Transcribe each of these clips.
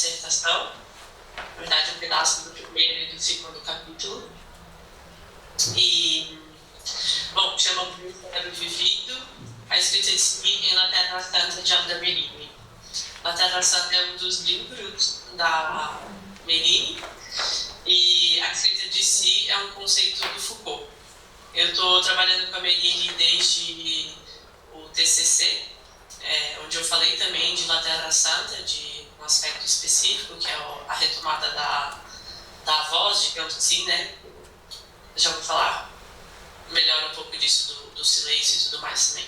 dissertação, na verdade um pedaço do primeiro e do segundo capítulo. E, bom, chama o livro Vivido, a escrita de si em La Terra Santa de Alda Merini. La Terra Santa é um dos livros da Merini e a escrita de si é um conceito do Foucault. Eu estou trabalhando com a Merini desde o TCC, onde eu falei também de La Terra Santa, de um aspecto específico, que é a retomada da voz, digamos assim, né? Já vou falar melhor um pouco disso, do silêncio e tudo mais também.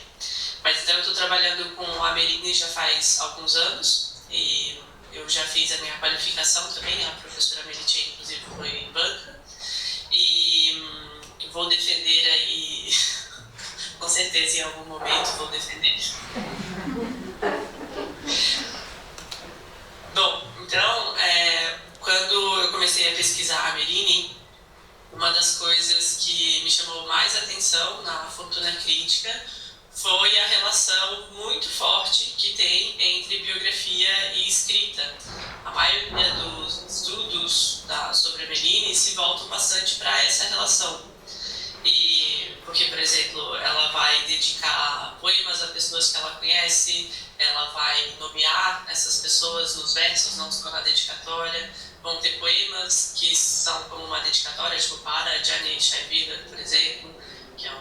Mas então eu estou trabalhando com a Merini já faz alguns anos, e eu já fiz a minha qualificação também, a professora Meritier, inclusive, foi em banca, e vou defender aí, com certeza em algum momento vou defender. Bom, então, quando eu comecei a pesquisar a Merini, uma das coisas que me chamou mais atenção na Fortuna Crítica foi a relação muito forte que tem entre biografia e escrita. A maioria dos estudos sobre a Merini se voltam bastante para essa relação. Porque, por exemplo, ela vai dedicar poemas a pessoas que ela conhece, ela vai nomear essas pessoas nos versos, não só na dedicatória. Vão ter poemas que são como uma dedicatória, tipo para Gianni Sciavilla, por exemplo, que é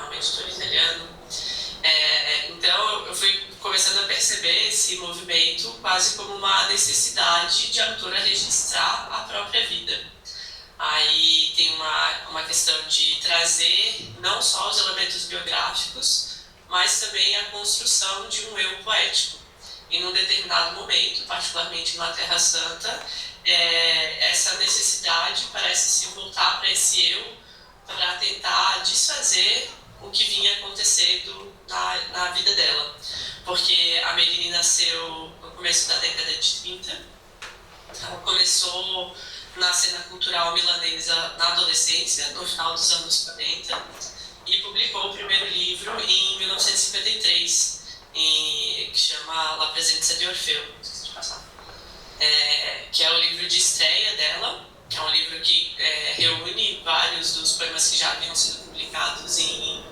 um editor italiano. Então eu fui começando a perceber esse movimento quase como uma necessidade de a autora registrar a própria vida. Aí tem uma questão de trazer não só os elementos biográficos, mas também a construção de um eu poético. E num determinado momento, particularmente na Terra Santa, essa necessidade parece se voltar para esse eu, para tentar desfazer o que vinha acontecendo na vida dela. Porque a Merini nasceu no começo da década de 30, ela começou na cena cultural milanesa na adolescência, no final dos anos 40, e publicou o primeiro livro em 1953, que chama La Presenza di Orfeu, esqueci de passar, que é o livro de estreia dela, que é um livro que reúne vários dos poemas que já haviam sido publicados em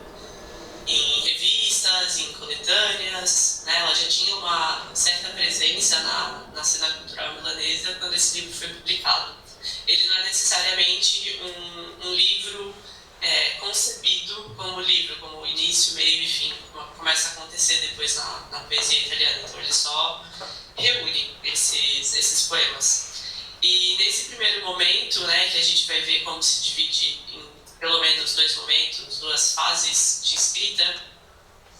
revistas, em coletâneas, né? Ela já tinha uma certa presença na cena cultural milanesa quando esse livro foi publicado. Ele não é necessariamente um livro concebido como livro, como início, meio e fim, como começa a acontecer depois na poesia italiana. Então ele só reúne esses poemas. E nesse primeiro momento, né, que a gente vai ver como se divide em pelo menos dois momentos, duas fases de escrita,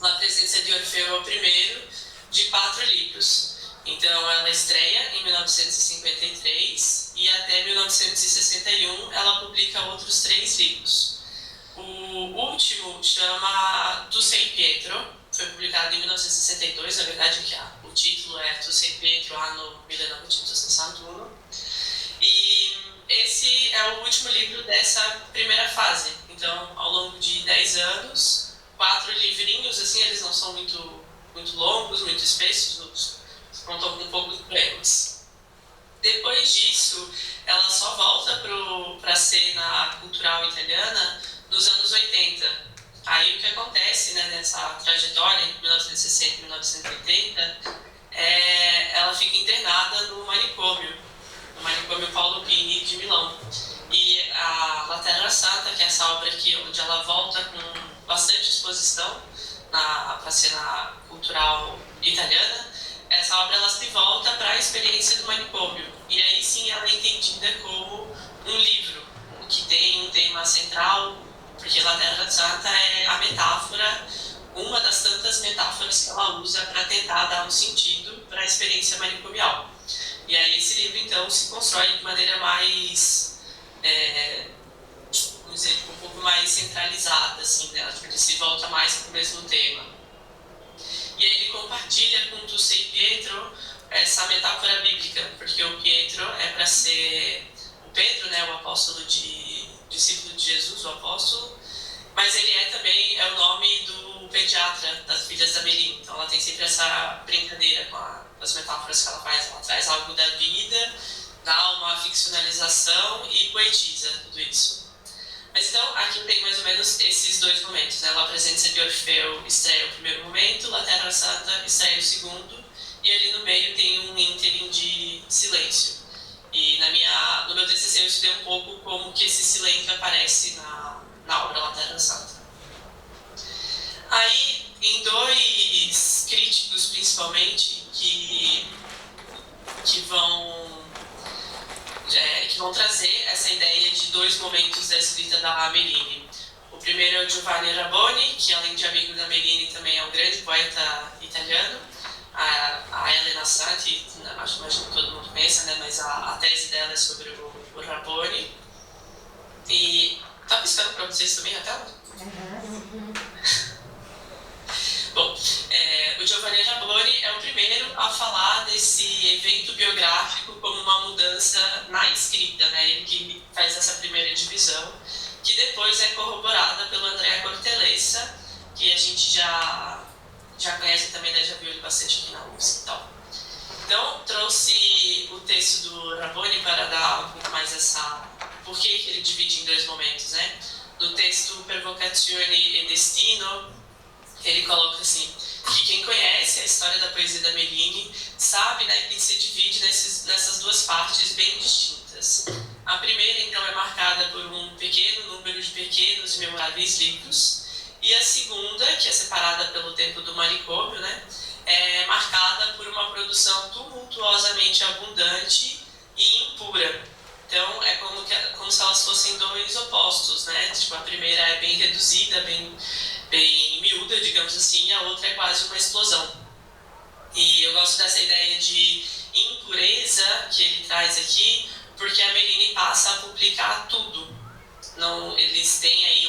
La Presenza di Orfeu é o primeiro de 4 livros. Então ela estreia em 1953 e até 1961 ela publica outros 3 livros. O último chama Tu sei Pietro, foi publicado em 1962, na verdade o título é Tu sei Pietro, anno 1961. E esse é o último livro dessa primeira fase. Então, ao longo de 10 anos, 4 livrinhos, assim, eles não são muito, muito longos, muito espessos, contam com poucos poemas. Depois disso, ela só volta para a cena cultural italiana nos anos 80. Aí o que acontece, né, nessa trajetória, entre 1960 e 1980, ela fica internada no manicômio Paulo Pini de Milão. E a La Terra Santa, que é essa obra aqui, onde ela volta com bastante exposição para a cena cultural italiana, essa obra ela se volta para a experiência do manicômio. E aí sim ela é entendida como um livro, que tem um tema central, porque La Terra Santa é a metáfora, uma das tantas metáforas que ela usa para tentar dar um sentido para a experiência manicomial. E aí esse livro, então, se constrói de maneira mais, vamos dizer, um pouco mais centralizada, assim, né? Ele se volta mais para o mesmo tema. E aí ele compartilha com Tu sei Pietro essa metáfora bíblica, porque o Pietro é para ser o Pedro, né, o apóstolo discípulo de Jesus, o apóstolo, mas ele também é o nome do pediatra das filhas da Meline. Então ela tem sempre essa brincadeira com as metáforas que ela faz. Ela traz algo da vida, dá uma ficcionalização e poetiza tudo isso. Mas então, aqui tem mais ou menos esses dois momentos, né? A presença de Orfeu estreia o primeiro momento, La Terra Santa estreia o segundo, e ali no meio tem um ínterim de silêncio. E no meu TCC eu estudei um pouco como que esse silêncio aparece na obra La Terra Santa. Aí, em dois críticos, principalmente, que vão trazer essa ideia de dois momentos da escrita da Meline. O primeiro é o Giovanni Rabboni, que além de amigo da Meline também é um grande poeta italiano. A Elena Santi, acho que todo mundo conhece, né? Mas a tese dela é sobre o Rabboni. E tá piscando para vocês também a tela? Bom, o Giovanni Rabboni é o primeiro a falar desse evento biográfico como uma mudança na escrita, né? Ele que faz essa primeira divisão, que depois é corroborada pelo Andrea Cortellessa, que a gente já conhece também, né? Já viu ele bastante aqui na UFSC e tal. Então, trouxe o texto do Rabboni para dar um pouco mais essa... Por que ele divide em dois momentos, né? No texto Pervocazioni e Destino, ele coloca assim, que quem conhece a história da poesia da Meline sabe, né, que se divide nessas duas partes bem distintas. A primeira, então, é marcada por um pequeno número de pequenos e memoráveis livros, e a segunda, que é separada pelo tempo do manicômio, né, é marcada por uma produção tumultuosamente abundante e impura. Então, é como se elas fossem dois opostos, né? Tipo, a primeira é bem reduzida, bem miúda, digamos assim, e a outra é quase uma explosão. E eu gosto dessa ideia de impureza que ele traz aqui, porque a Meline passa a publicar tudo. Não, eles têm aí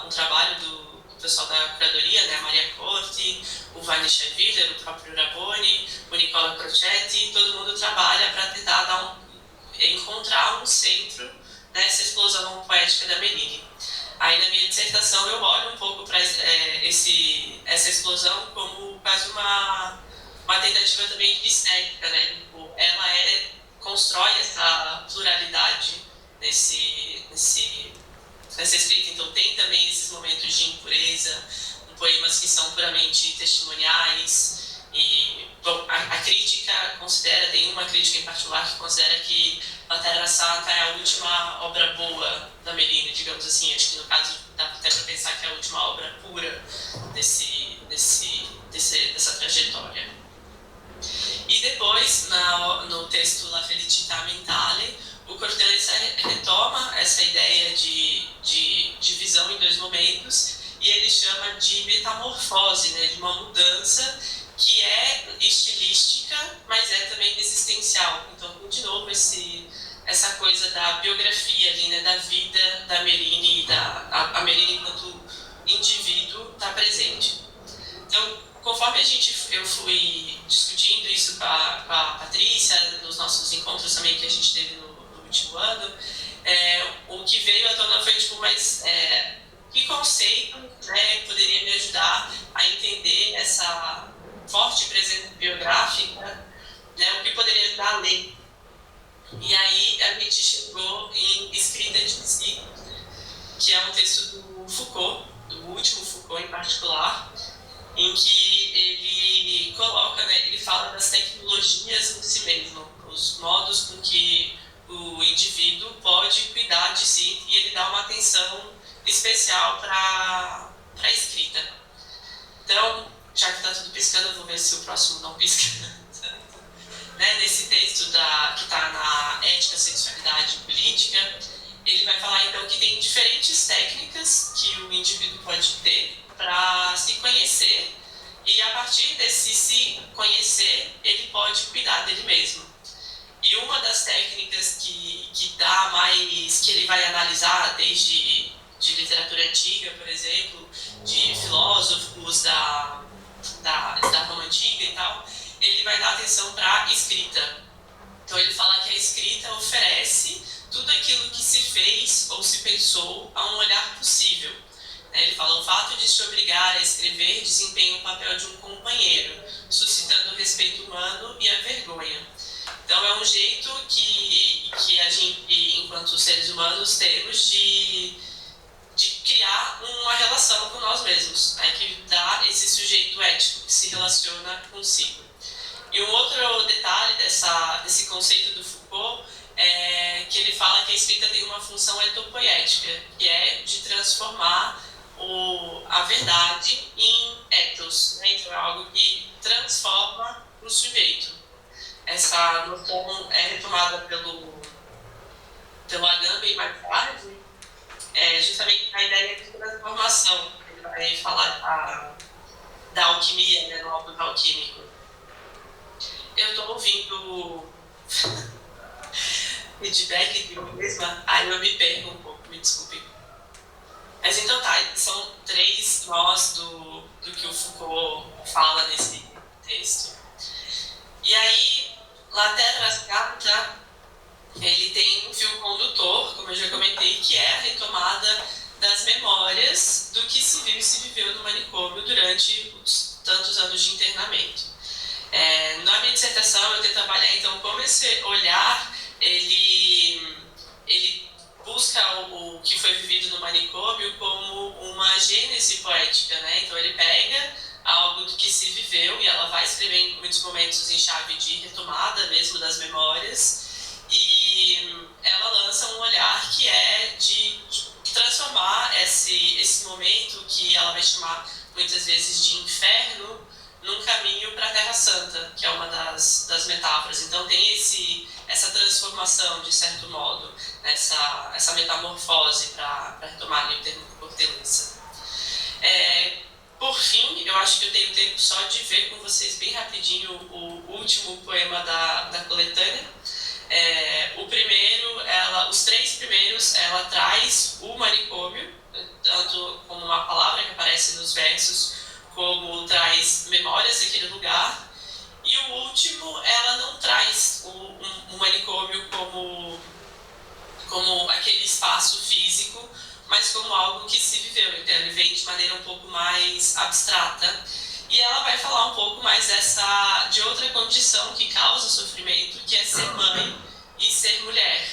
um trabalho do pessoal da curadoria, né? A Maria Corti, o Vanish Willer, o próprio Rabboni, o Nicola Crocetti, todo mundo trabalha para tentar encontrar um centro nessa explosão poética da Meline. Aí na minha dissertação eu olho um pouco para essa explosão como quase uma tentativa também de estética, né? Ela constrói essa pluralidade nessa escrita, então tem também esses momentos de impureza, poemas que são puramente testimoniais. E bom, a crítica tem uma crítica em particular que considera que La Terra Santa é a última obra boa da Meline, digamos assim. Acho que no caso dá até para pensar que é a última obra pura dessa trajetória. E depois, no texto La Felicità Mentale, o Cortellessa retoma essa ideia de divisão em dois momentos e ele chama de metamorfose, né, de uma mudança que é estilística, mas é também existencial. Então, de novo, essa coisa da biografia ali, né, da vida da Meline, a Meline enquanto indivíduo está presente. Então, conforme eu fui discutindo isso com a Patrícia, nos nossos encontros também que a gente teve no último ano, o que veio à tona foi, tipo, mas que conceito, né, poderia me ajudar a entender essa forte presença biográfica, né, o que poderia ajudar a ler. E aí a gente chegou em Escrita de Si, que é um texto do Foucault, do último Foucault em particular, em que ele coloca, né, ele fala das tecnologias em si mesmo, os modos com que o indivíduo pode cuidar de si, e ele dá uma atenção especial para a escrita. Então, já que está tudo piscando, eu vou ver se o próximo não pisca. Né, nesse texto que está na Ética, Sexualidade e Política, ele vai falar então que tem diferentes técnicas que o indivíduo pode ter para se conhecer, e a partir desse se conhecer, ele pode cuidar dele mesmo. E uma das técnicas que ele vai analisar desde de literatura antiga, por exemplo, de filósofos da Roma Antiga e tal, ele vai dar atenção para a escrita. Então ele fala que a escrita oferece tudo aquilo que se fez ou se pensou a um olhar possível. Ele fala: o fato de se obrigar a escrever desempenha o papel de um companheiro, suscitando o respeito humano e a vergonha. Então é um jeito que a gente, enquanto seres humanos, temos de criar uma relação com nós mesmos, né, que dá esse sujeito ético que se relaciona consigo. E um outro detalhe desse conceito do Foucault é que ele fala que a escrita tem uma função etopoética, que é de transformar a verdade em ethos, né? Então é algo que transforma o sujeito. Essa noção é retomada pelo Agamben mais tarde, justamente a ideia de transformação. Ele vai falar da alquimia, né, no álbum alquímico. Eu estou ouvindo feedback de mim mesma, aí eu me perco um pouco, me desculpe. Mas então tá, são 3 nós do que o Foucault fala nesse texto. E aí, Laterra Capta, ele tem um fio condutor, como eu já comentei, que é a retomada das memórias do que se viu e se viveu no manicômio durante os tantos anos de internamento. Na minha dissertação eu tento trabalhar então como esse olhar ele busca o que foi vivido no manicômio como uma gênese poética, né? Então ele pega algo do que se viveu e ela vai escrever em muitos momentos em chave de retomada mesmo das memórias, e ela lança um olhar que é de transformar esse momento que ela vai chamar muitas vezes de inferno num caminho para a Terra Santa, que é uma das metáforas. Então tem essa transformação, de certo modo, essa metamorfose, para retomar ali o termo Cortelyssa. Por fim, eu acho que eu tenho tempo só de ver com vocês bem rapidinho o último poema da coletânea. Os 3 primeiros, ela traz o manicômio, tanto como uma palavra que aparece nos versos, como traz memórias daquele lugar. E o último, ela não traz o manicômio como aquele espaço físico, mas como algo que se viveu. Então ele vem de maneira um pouco mais abstrata. E ela vai falar um pouco mais de outra condição que causa sofrimento, que é ser mãe e ser mulher,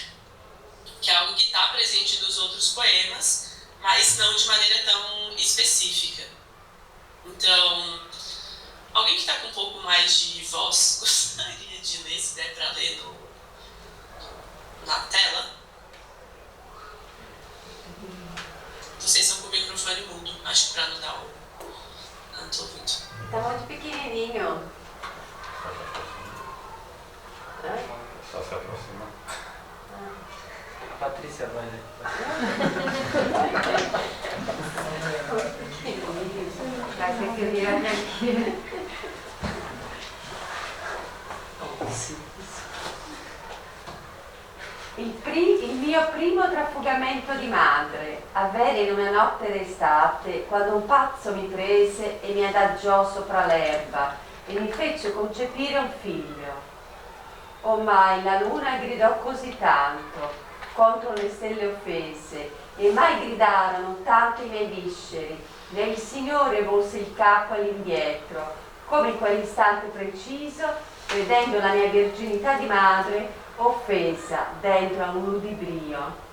que é algo que está presente nos outros poemas, mas não de maneira tão específica. Então, alguém que está com um pouco mais de voz gostaria de ler, se der para ler na tela? Vocês estão com o microfone mudo, acho que para não dar o... Não estou ouvindo. Está muito pequenininho. Só se aproximar. Patrícia vai, né? Vai ter que vir até aqui. Il mio primo trafugamento di madre avvenne in una notte d'estate, quando un pazzo mi prese e mi adagiò sopra l'erba e mi fece concepire un figlio. Oh mai la luna gridò così tanto contro le stelle offese, e mai gridarono tanto i miei visceri, né il Signore volse il capo all'indietro, come in quell'istante preciso, vedendo la mia virginità di madre offesa dentro a un ludibrio.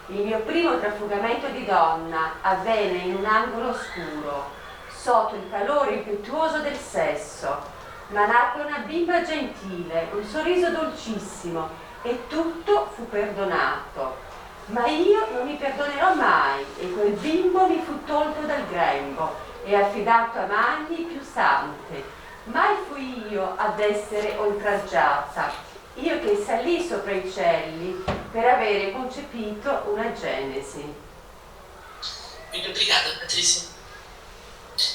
Il mio primo trafugamento di donna avvenne in un angolo oscuro, sotto il calore impetuoso del sesso, ma nacque una bimba gentile, un sorriso dolcissimo, e tutto fu perdonato. Ma io non mi perdonerò mai, e quel bimbo mi fu tolto dal grembo e affidato a mani più sante. Mai fui io ad essere oltraggiata, io che salì sopra i cieli per avere concepito una Genesi. Muito obrigada, Patrícia.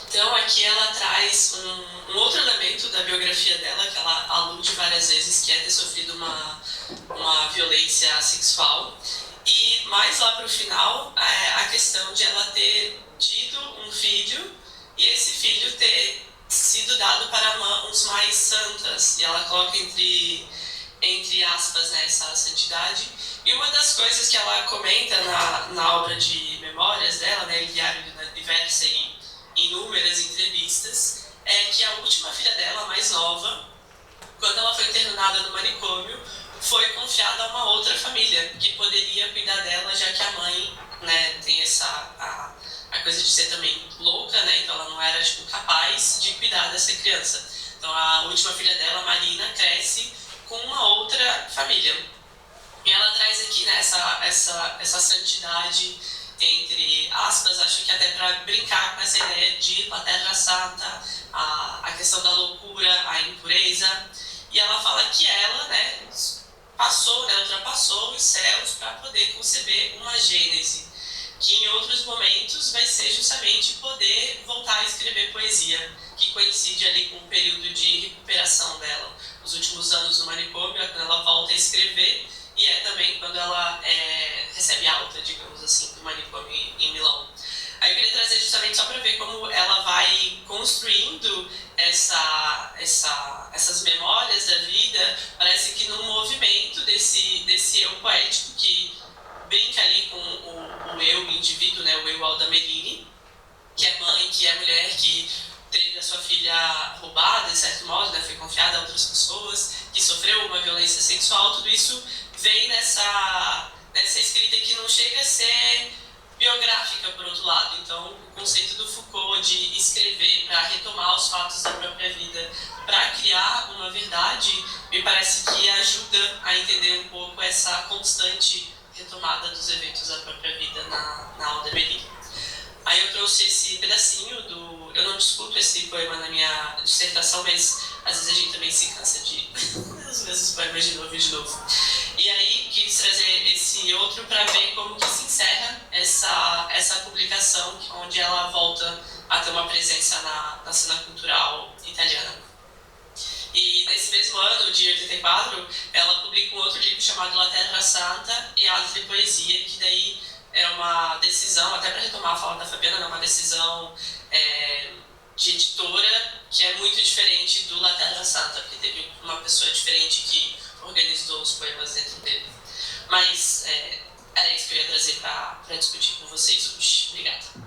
Então aqui ela traz um outro elemento da biografia dela, que ela alude várias vezes, que é ter sofrido uma violência sexual. E mais lá para o final, a questão de ela ter tido um filho e esse filho ter sido dado para mãos mais santas. E ela coloca entre aspas, né, essa santidade. E uma das coisas que ela comenta na obra de memórias dela, né, o Diário de conversa e inúmeras entrevistas, é que a última filha dela, a mais nova, quando ela foi internada no manicômio, foi confiada a uma outra família que poderia cuidar dela, já que a mãe, né, tem a coisa de ser também louca, né, então ela não era capaz de cuidar dessa criança. Então a última filha dela, Marina, cresce com uma outra família. E ela traz aqui, né, essa santidade, entre aspas, acho que até para brincar com essa ideia de La Terra Santa, a questão da loucura, a impureza. E ela fala que ela, né, ultrapassou os céus para poder conceber uma Gênese, que em outros momentos vai ser justamente poder voltar a escrever poesia, que coincide ali com o período de recuperação dela. Os últimos anos no manicômio é quando ela volta a escrever, e é também quando ela recebe alta, digamos assim, do manicômio em Milão. Aí eu queria trazer justamente só para ver como ela vai construindo essas memórias da vida, parece que num movimento desse eu poético que brinca ali com o eu indivíduo, né, o eu Alda Merini, que é mãe, que é mulher, que teve a sua filha roubada, de certo modo, né, foi confiada a outras pessoas, que sofreu uma violência sexual. Tudo isso vem nessa escrita que não chega a ser biográfica, por outro lado. Então, o conceito do Foucault de escrever para retomar os fatos da própria vida, para criar uma verdade, me parece que ajuda a entender um pouco essa constante retomada dos eventos da própria vida na Alda Merini. Aí eu trouxe esse pedacinho do... Eu não discuto esse poema na minha dissertação, mas às vezes a gente também se cansa de os mesmos poemas de novo e de novo. E aí quis trazer esse outro para ver como que se encerra essa publicação, onde ela volta a ter uma presença na cena cultural italiana. E nesse mesmo ano, de 84, ela publica um outro livro chamado La Terra Santa e Altre Poesia, que daí é uma decisão, até para retomar a fala da Fabiana, é uma decisão de editora que é muito diferente do La Terra Santa, porque teve uma pessoa diferente que organizou os poemas dentro dele. Mas era isso que eu ia trazer para discutir com vocês hoje. Obrigada.